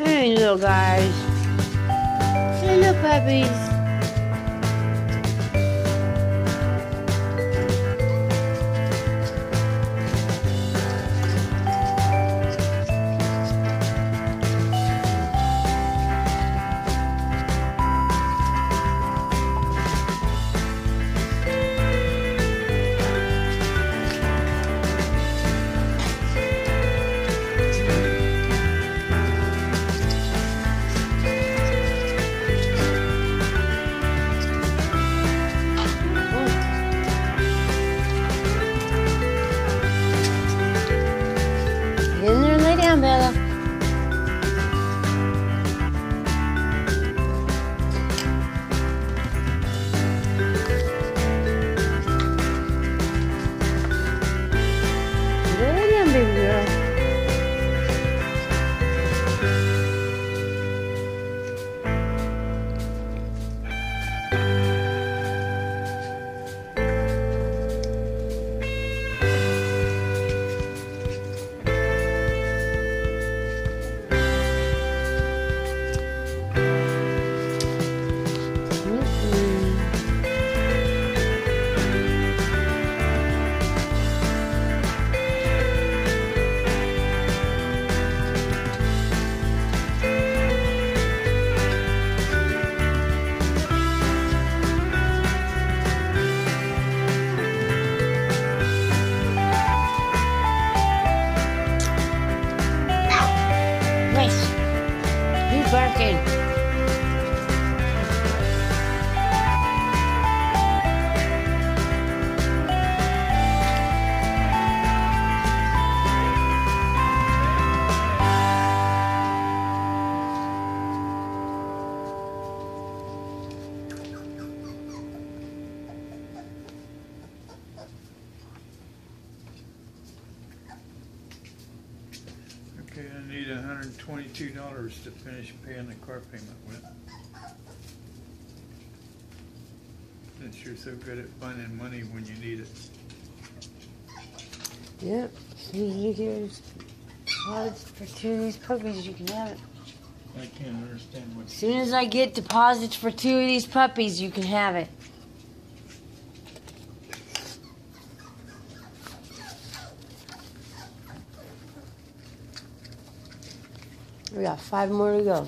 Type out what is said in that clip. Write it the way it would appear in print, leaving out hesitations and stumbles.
Hey, little guys. Hey, little puppies. Get in there and lay down, Bella. Go lay down, baby girl. Nice. Who's barking? Okay, I need $122 to finish paying the car payment with. Since you're so good at finding money when you need it. Yep. As soon as you get deposits for 2 of these puppies, you can have it. I can't understand what. As soon as I get deposits for 2 of these puppies, you can have it. We got 5 more to go.